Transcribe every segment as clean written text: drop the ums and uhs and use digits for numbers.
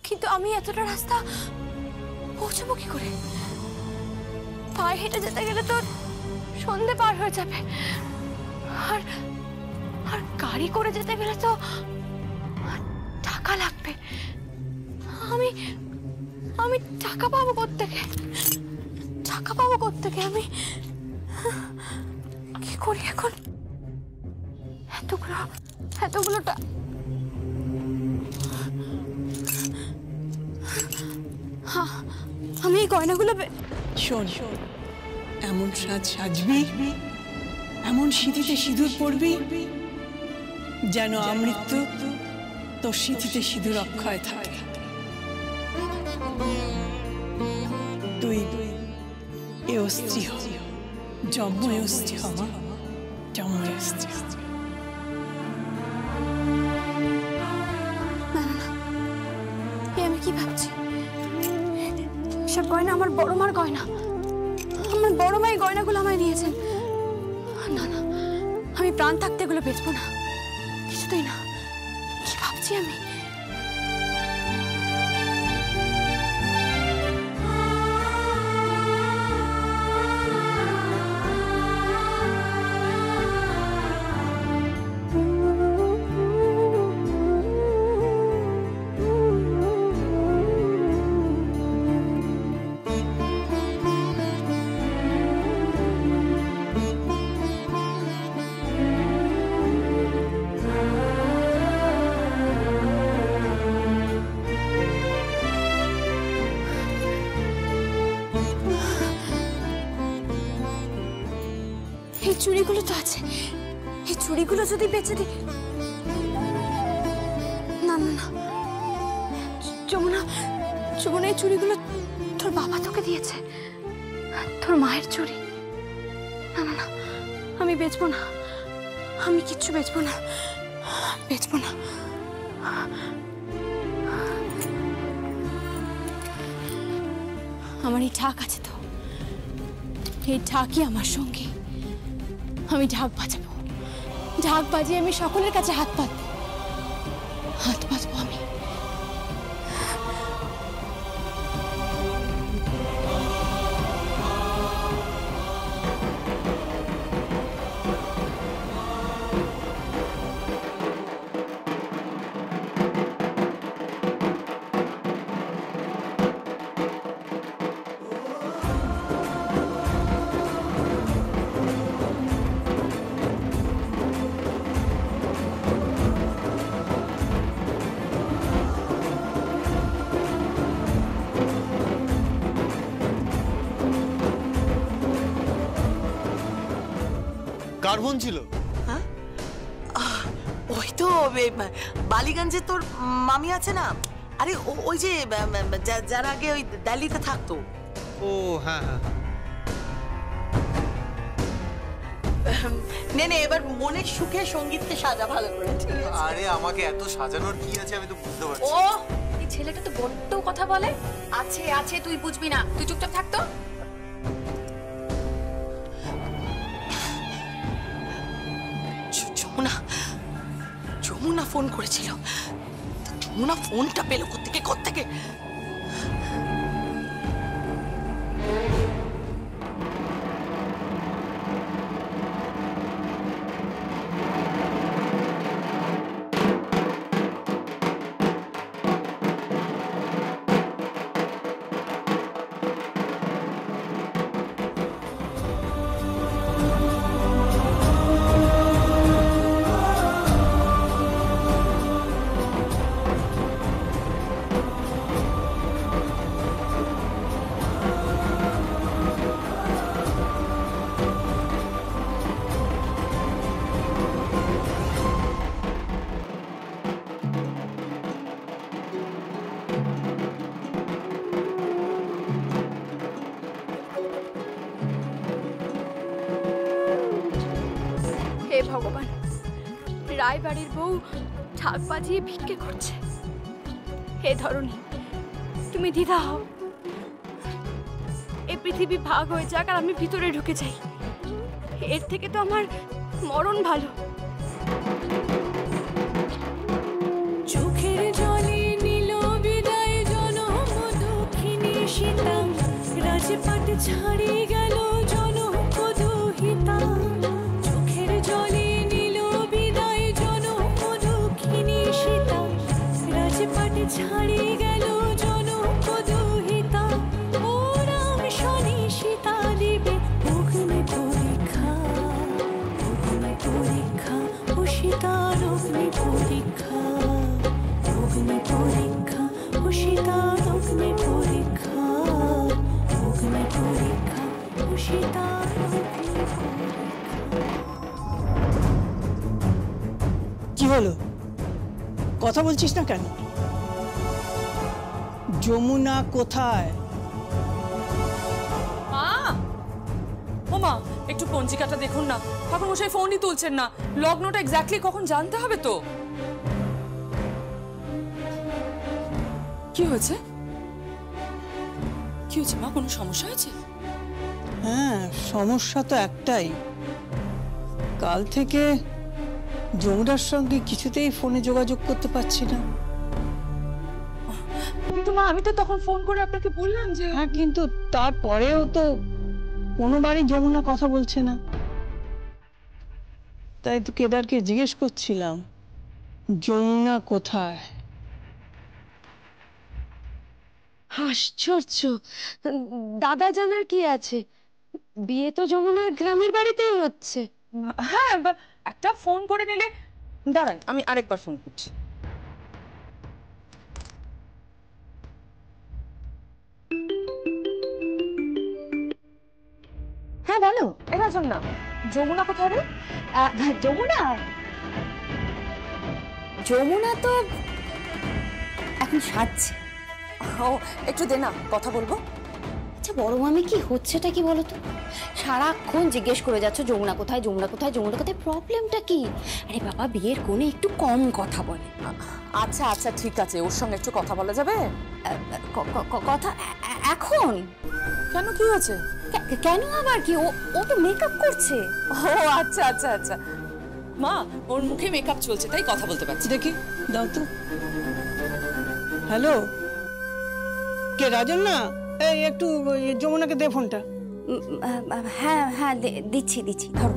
কিন্তু আমি এতটা রাস্তা পৌঁছাবো কি করে? পায়ে হেঁটে যেতে গেলে তো সন্ধে পার হয়ে যাবে, আর আর গাড়ি করে যেতে গেলে তো টাকা লাগবে। আমি আমি টাকা পাবো কোত্থেকে? টাকা পাবো কোত্থেকে? আমি কি করি এখন? এতগুলো আমি এই গয়নাগুলো শোন, এমন সাজ সাজবি, এমন সিঁথিতে সিঁদুর পরবি যেন আমৃত্যু তোর সিঁথিতে সিঁদুর অক্ষয় থাকে। তুই এ অস্থি হ, জন্ম এ অস্থি হওয়া, জন্ম এ অস্থি। আমি কি ভাবছি? সব গয়না আমার বড় মার গয়না। আমার বড় মা এই গয়নাগুলো আমায় দিয়েছেন। না না, আমি প্রাণ থাকতে এগুলো বেচবো না, কিছুতেই না। কি ভাবছি আমি? এই চুড়িগুলো তো আছে, এই চুড়িগুলো যদি বেচে দিই। না না না যমুনা, যমুনা, এই চুড়িগুলো তোর বাবা তোকে দিয়েছে, তোর মায়ের চুড়ি। না না না, আমি বেচবো না, আমি কিচ্ছু বেচবো না, বেচবো না। আমার এই ঢাক আছে তো, এই ঢাকই আমার সঙ্গে। আমি ঢাক বাজাবো, ঢাক বাজিয়ে আমি সকলের কাছে হাত পাতবো, হাত পাতবো আমি। কার ফোন ছিল? ওই তো বালিগঞ্জে তোর মামি আছে না, আরে ওই যে যারা আগে ওই দিল্লিতে থাকতো। ও হ্যাঁ হ্যাঁ, নে নে, এবার মনের সুখে সঙ্গীতকে সাজা ভালো করে। আরে আমাকে এত সাজানোর কি আছে আমি তো বুঝতে পারছি। ও এই ছেলেটা তো বড্ড কথা বলে। আছে আছে, তুই বুঝবি না, তুই চুপচাপ থাকতো। যমুনা ফোন করেছিল, যমুনা ফোনটা পেল কোত্থেকে? হে ভগবান, রায়বাড়ির বউ ঢাক বাজিয়ে ভিক্ষে করছে। হে ধরণী, তুমি দ্বিধা হও, এই পৃথিবী ভাগ হয়ে যাক আর আমি ভিতরে ঢুকে যাই, এর থেকে তো আমার মরণ ভালো। চোখের জলে নীল বিদায় রাজপাট ছাড়িয়ে গেল জনপদহিতা, চোখের জলে নিল বিদায় জনপদক্ষিণী সীতা। রাজপাট ছাড়িয়ে গেল জনপদহিতা, ও রাম শনি সীতা দিবে অগ্নি পরীক্ষা, অগ্নি পরীক্ষা, ও সীতার অগ্নি পরীক্ষা, অগ্নি পরীক্ষা, ও সীতার অগ্নি পরীক্ষা, অগ্নি পরীক্ষা, ও সীতার অগ্নি পরীক্ষা। কি হলো, কথা বলছিস না কেন? যমুনা কোথায়? ওমা একটু পঞ্জিকাটা দেখুন না, ঠাকুর মশাই ফোনই তুলছেন না। লগ্নটা এক্স্যাক্টলি কখন জানতে হবে তো। কি হয়েছে? কি হয়েছে মা, কোনো সমস্যা হয়েছে? হ্যাঁ, সমস্যা তো একটাই, কাল থেকে যমুনার সঙ্গে কিছুতেই ফোনে যোগাযোগ করতে পারছি না। কিন্তু মা আমি তো তখন ফোন করে আপনাকে বললাম যে। হ্যাঁ, কিন্তু তারপরেও তো কোনোবারই যমুনা কথা বলছে না। তাই তো কেদারকে জিজ্ঞেস করছিলাম যমুনা কোথায়। আশ্চর্য, দাদা জানার কি আছে, বিয়ে তো যমুনার গ্রামের বাড়িতেই হচ্ছে। হ্যাঁ, একটা ফোন করে নিলে। দাঁড়ান আমি আরেকবার ফোন করছি। হ্যাঁ বলো। এটা শোন না, যমুনা কোথায় রে? যমুনা, যমুনা তো এখন সাজছে। ও একটু দে না, কথা বলবো। আচ্ছা বড় মামি, কি হচ্ছেটা কি বলো তো? সারাক্ষণ জিজ্ঞেস করে যাচ্ছ যমুনা কোথায়, যমুনা কোথায়, যমুনা কোথায়, প্রবলেমটা কি? আরে বাবা, বিয়ের কোণে একটু কম কথা বলে। আচ্ছা আচ্ছা ঠিক আছে, ওর সঙ্গে একটু কথা বলা যাবে? কথা এখন? কেন, কি হয়েছে? কেন আবার কি? ও তো মেকআপ করছে। ও আচ্ছা আচ্ছা আচ্ছা, মা ওর মুখে মেকআপ চলছে তাই কথা বলতে পারছি। দেখি দাও তো। হ্যালো, কে রাজন? না, এই একটু যমুনাকে দে ফোনটা। হ্যাঁ হ্যাঁ দিচ্ছি দিচ্ছি, ধরো।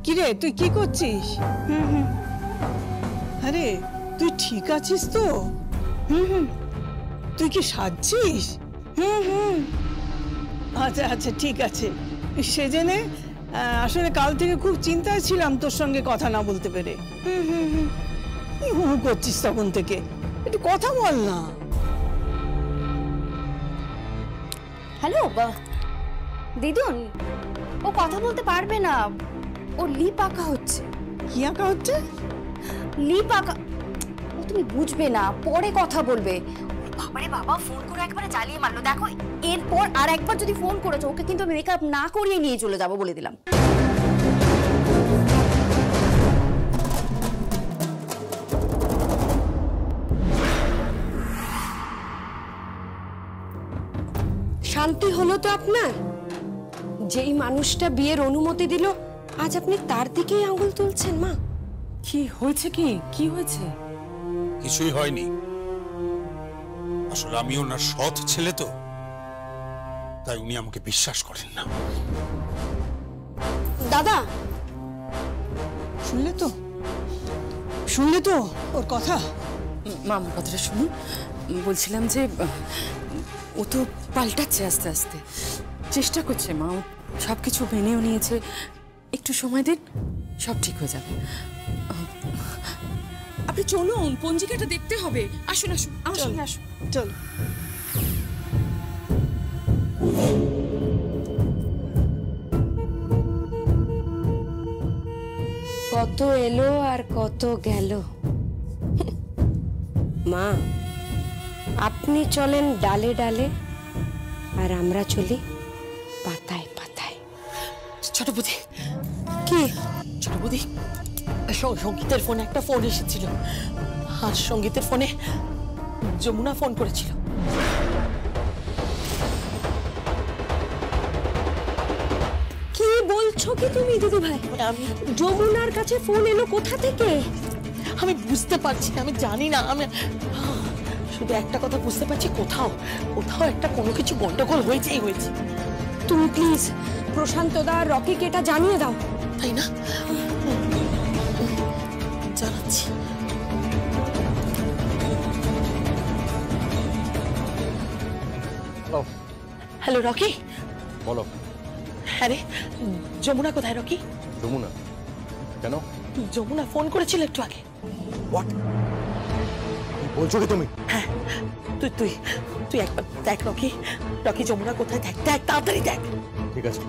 কিরে, তুই কি করছিস? আরে তুই ঠিক আছিস তো? তুই কি সাজছিস? আচ্ছা আচ্ছা ঠিক আছে। সে জেনে আসলে কাল থেকে খুব চিন্তায় ছিলাম তোর সঙ্গে কথা না বলতে পেরে। হু করছিস তখন থেকে, একটু কথা বল না। হ্যালো দিদুন, ও কথা বলতে পারবে না, ও লিপ আঁকা হচ্ছে। কি আঁকা হচ্ছে? লিপ আঁকা। ও তুমি বুঝবে না, পরে কথা বলবে। বাবারে বাবা, ফোন করে একবারে জ্বালিয়ে মারলো। দেখো, এরপর আর একবার যদি ফোন করেছো, ওকে কিন্তু আমি মেকআপ না করিয়ে নিয়ে চলে যাবো বলে দিলাম। শান্তি হলো তো আপনার? যেই মানুষটা বিয়ের অনুমতি দিল, আজ আপনি তার দিকেই আঙুল তুলছেন। মা, কি হয়েছে? কি কি হয়েছে? কিছুই হয়নি, আসলে আমি ওনার সৎ ছেলে তো, তাই উনি আমাকে বিশ্বাস করেন না। দাদা শুনলে তো, শুনলে তো ওর কথা? মা আমার কথাটা শুনুন। বলছিলাম যে ও তো পাল্টাচ্ছে আস্তে আস্তে, চেষ্টা করছে। মা সবকিছু মেনেও নিয়েছে, একটু সময় দিন, সব ঠিক হয়ে যাবে। আপনি চলুন, পঞ্জিকাটা দেখতে হবে। আসুন আসুন, আমার সঙ্গে আসুন। চল। কত এলো আর কত গেল। মা, আপনি চলেন ডালে ডালে, আর আমরা চলি পাতায় পাতায়। ছোট বুদ্ধি, কি ছোট বুদ্ধি? সঙ্গীতের ফোনে একটা ফোন এসেছিল, আর সঙ্গীতের ফোনে যমুনা ফোন করেছিল। কি বলছো কি তুমি দিদি ভাই? আমি যমুনার কাছে ফোন এলো কোথা থেকে? আমি বুঝতে পারছি না, আমি জানি না। শুধু একটা কথা বুঝতে পারছি, কোথাও কোথাও একটা কোনো কিছু গন্ডগোল হয়েছেই হয়েছে। তুমি প্লিজ প্রশান্ত দা রকিকে এটা জানিয়ে দাও। তাই না? জানাচ্ছি। Hello Rocky. বলো। হ্যাঁ রে, যমুনা কোথায় রকি? যমুনা কেন? যমুনা ফোন করেছিল একটু আগে। হোয়াট বলছো কি তুমি? হ্যাঁ, তুই তুই তুই একবার দেখ রকি, রকি যমুনা কোথায়, দেখ দেখ তাড়াতাড়ি দেখ। ঠিক আছে,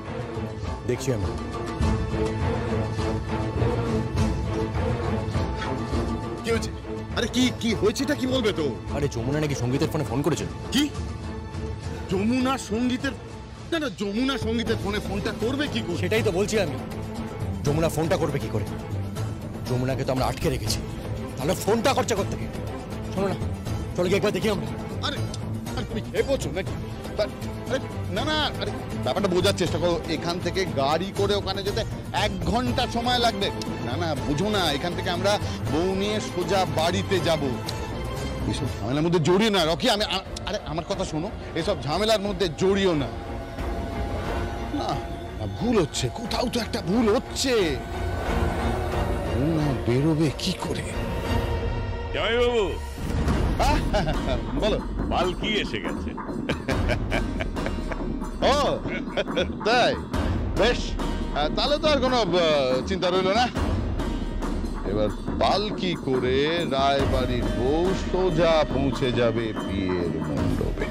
দেখছি আমি। কি হয়েছে? আরে কি কি হয়েছেটা কি বলবে তো? আরে যমুনা নাকি সঙ্গীতের ফোনে ফোন করেছিল। কি? যমুনা সঙ্গীতের? না না, যমুনা সঙ্গীতের ফোনটা করবে কি করে? সেটাই তো বলছি আমি, যমুনা ফোনটা করবে কি করে? যমুনাকে তো আমরা আটকে রেখেছি, তাহলে ফোনটা করছে কোত্থেকে? শোনো না, চলো গিয়ে একবার দেখি আমরা। আরে আরে তুমি খেয়ে পড়ছো নাকি? আরে না না, আরে ব্যাপারটা বোঝার চেষ্টা করো। এখান থেকে গাড়ি করে ওখানে যেতে 1 ঘন্টা সময় লাগবে। না না, বুঝো না, এখান থেকে আমরা বউ নিয়ে সোজা বাড়িতে যাব। এসব ঝামেলার মধ্যে জড়িও না রকি। আরে আমার কথা শোনো, এসব ঝামেলার মধ্যে জড়িও না। না, ভুল হচ্ছে, কোথাও তো একটা ভুল হচ্ছে। না, বেরোবে কি করে? জামাইবাবু, বলো। পালকি এসে গেছে। ও তাই, বেশ, তাহলে তো আর কোনো চিন্তা রইল না। এবার পালকি করে রায়বাড়ির বউ সোজা পৌঁছে যাবে বিয়ের মণ্ডপে।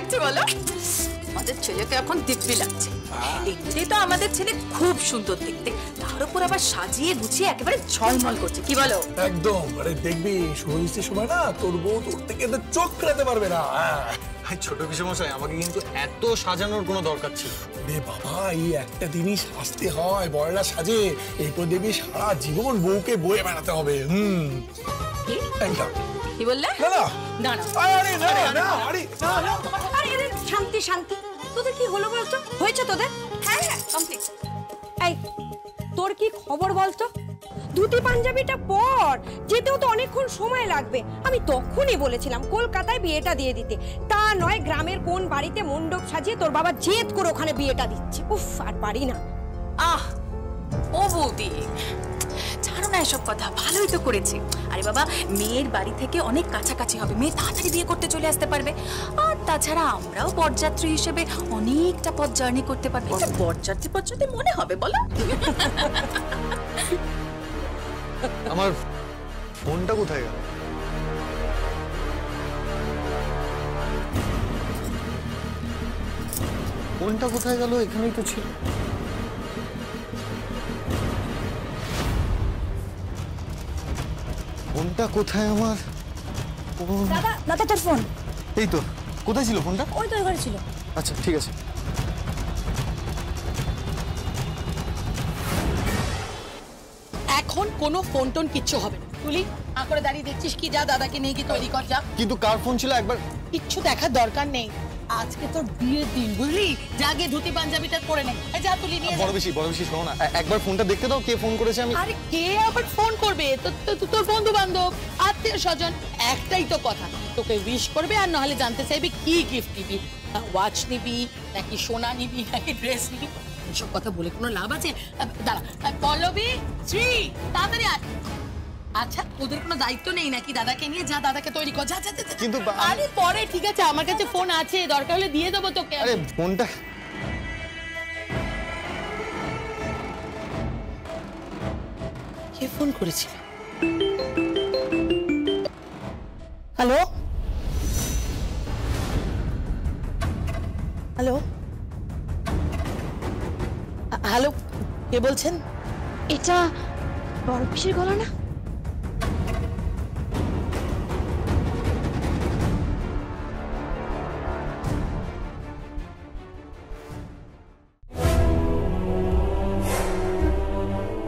লাগছে বলো? আমাদের ছেলেকে এখন দিব্যি লাগছে। এমনি তো আমাদের ছেলে খুব সুন্দর দেখতে, তার উপর আবার সাজিয়ে গুছিয়ে একেবারে ঝলমল করছে, কি বলো? একদম। আরে দেখবি সহিষ্ণুর সময় না তোর বউ তোর থেকে চোখ ফেরাতে পারবে না। ছোট পিসেমশাই, আমাকে কিন্তু এত সাজানোর কোনো দরকার ছিল রে বাবা, এই একটা দিনই সাজতে হয়, বয়লা সাজে, এরপর দেখবি সারা জীবন বউকে বয়ে বেড়াতে হবে। একদম। কি বললে? না না, আরে না না, আরে না না, আরে শান্তি শান্তি, তোদের কি হলো বলতো? হয়েছে তোদের? হ্যাঁ কমপ্লিট। এই তোর কি খবর বলতো? ধুতি পাঞ্জাবিটা পর, যেতেও তো অনেকক্ষণ সময় লাগবে। আমি তখনই বলেছিলাম কলকাতায় বিয়েটা দিয়ে দিতে, তা নয় গ্রামের কোন বাড়িতে মণ্ডপ সাজিয়ে তোর বাবা জেদ করে ওখানে বিয়েটা দিচ্ছে। উফ, আর পারি না। আহ ও বৌদি, ছাড়ো না এসব কথা, ভালোই তো করেছে। আরে বাবা, মেয়ের বাড়ি থেকে অনেক কাছাকাছি হবে, মেয়ে তাড়াতাড়ি বিয়ে করতে চলে আসতে পারবে। আর তাছাড়া আমরাও বরযাত্রী হিসেবে অনেকটা পথ জার্নি করতে পারবো। বরযাত্রী পথযাত্রী মনে হবে বলো? আমার ফোনটা কোথায় গেল? ফোনটা কোথায় গেল? এখানেই তো ছিল। ফোনটা কোথায় আমার? দাদা দাদা, তোর ফোন। এই তো। কোথায় ছিল ফোনটা? ওই তো ঘরে ছিল। আচ্ছা ঠিক আছে। এখন কোনো ফোন টোন কিচ্ছু হবে না। তুলি আ করে দাঁড়িয়ে দেখছিস কি? যা দাদাকে নিয়ে গিয়ে তৈরি কর যা। কিন্তু কার ফোন ছিল একবার? কিচ্ছু দেখার দরকার নেই, আজকে তোর বিয়ের দিন, বুঝলি? যা গিয়ে ধুতি পাঞ্জাবিটা পরে নে। যা তুলি নিয়ে বড় বেশি শোনো না, একবার ফোনটা দেখতে দাও, কে ফোন করেছে। আমি আরে কে আবার ফোন করবে? তোর বন্ধু বান্ধব, আত্মীয় স্বজন। একটাই তো কথা, তোকে উইশ করবে আর নাহলে জানতে চাইবে কি গিফট নিবি, ওয়াচ নিবি নাকি সোনা নিবি নাকি ড্রেস নিবি। এসব কথা বলে কোনো লাভ আছে? দাঁড়া, পল্লবী, শ্রী, তাড়াতাড়ি আয়। আচ্ছা, ওদের কোনো দায়িত্ব নেই নাকি দাদাকে নিয়ে? যা দাদাকে তৈরি কর, যা। কিন্তু আরে পরে, ঠিক আছে, আমার কাছে ফোন আছে, দরকার হলে দিয়ে দেবো তোকে। আরে ফোনটা কে ফোন করেছিল? হ্যালো হ্যালো হ্যালো, কে বলছেন? এটা বড় পিসির গলা না?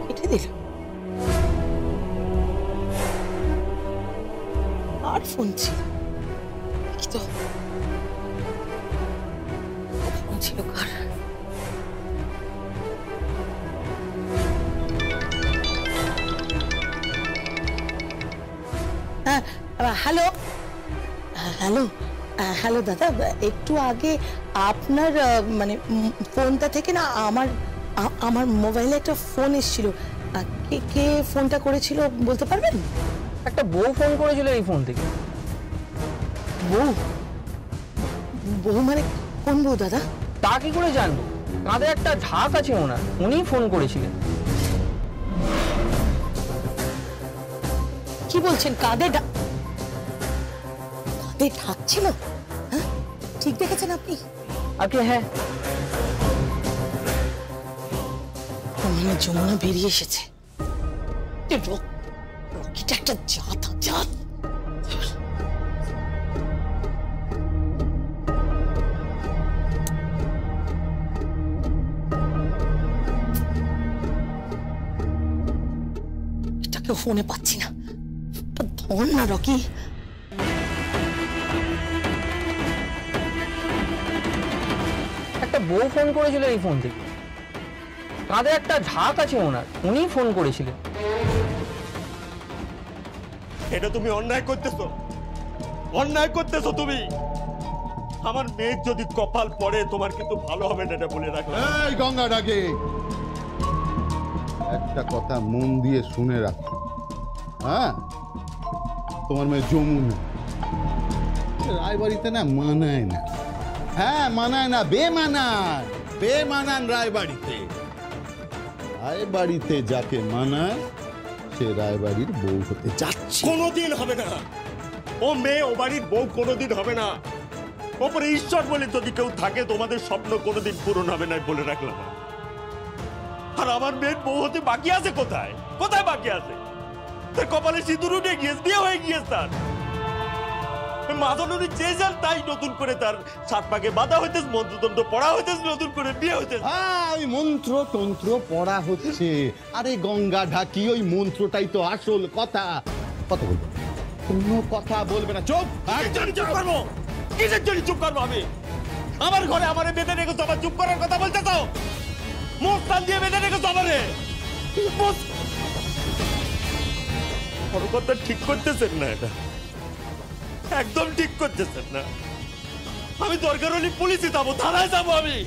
কেটে দিল। আর ফোন ছিল কি? তো ফোন ছিল কার? হ্যালো হ্যালো হ্যালো দাদা, একটু আগে আপনার মানে ফোনটা থেকে না আমার মোবাইলে একটা ফোন এসেছিল। কে ফোনটা করেছিল বলতে পারবেন? একটা বউ ফোন করেছিল এই ফোন থেকে। বউ মানে কোন বউ দাদা? তা কি করে জানবো? কাঁধে একটা ঢাক আছে ওনার, উনিই ফোন করেছিলেন। কি বলছেন? কাঁধে ঢাক ছিল? হ্যাঁ, ঠিক দেখেছেন আপনি? হ্যাঁ, মানে যমুনা বেরিয়ে এসেছে। রকিটা একটা জাত। এটাকে ফোনে পাচ্ছি না, ধর না রকি। একটা বউ ফোন করেছিল এই ফোন থেকে। কাঁধে একটা ঢাক আছে ওনার, উনিই ফোন করেছিলেন। এটা তুমি অন্যায় করতেছো তুমি। আমার মেয়ের যদি কপাল পড়ে তোমার কিন্তু ভালো হবে না, এটা বলে রাখো। এই গঙ্গা ডাকে একটা কথা মন দিয়ে শুনে রাখো। হ্যাঁ, তোমার মেয়ে যমুনা রায়বাড়িতে না মানায় না। হ্যাঁ মানায় না, বেমানান রায়বাড়িতে। রায়বাড়িতে যাকে মানায় সে রায়বাড়ির বউ হতে যাচ্ছে। কোনোদিন হবে না। ও মেয়ে ও বাড়ির বউ কোনোদিন হবে না। ওপরে ঈশ্বর বলে যদি কেউ থাকে তোমাদের স্বপ্ন কোনোদিন পূরণ হবে না বলে রাখলাম। আর আমার মেয়ের বউ হতে বাকি আছে কোথায়? কোথায় বাকি আছে? তার কপালে সিঁদুর উঠে গিয়েছে, বিয়ে হয়ে গিয়েছে তার। মাদন উনি চেয়েছেন তাই নতুন করে তার 7 পাকে বাঁধা হইতেছে, মন্ত্রতন্ত্র পড়া হইতেছে, নতুন করে বিয়ে হইতেছে। ওই মন্ত্র তন্ত্র পড়া হচ্ছে। আরে গঙ্গা ঢাকি, ওই মন্ত্রটাই তো আসল কথা। কথা বলবো, কোনো কথা বলবে না। চুপ। চুপ করবো? কিসের জন্য চুপ করবো আমি? আমার ঘরে আমার বেঁধে রেখেছো, আমার চুপ করার কথা বলতে তো মুখ টান দিয়ে বেঁধে রেখেছো আমারে। বড় কথা ঠিক করতেছেন না, এটা একদম ঠিক করতেছেন না। আমি দরকার হলে পুলিশে যাবো, থানায় যাবো আমি।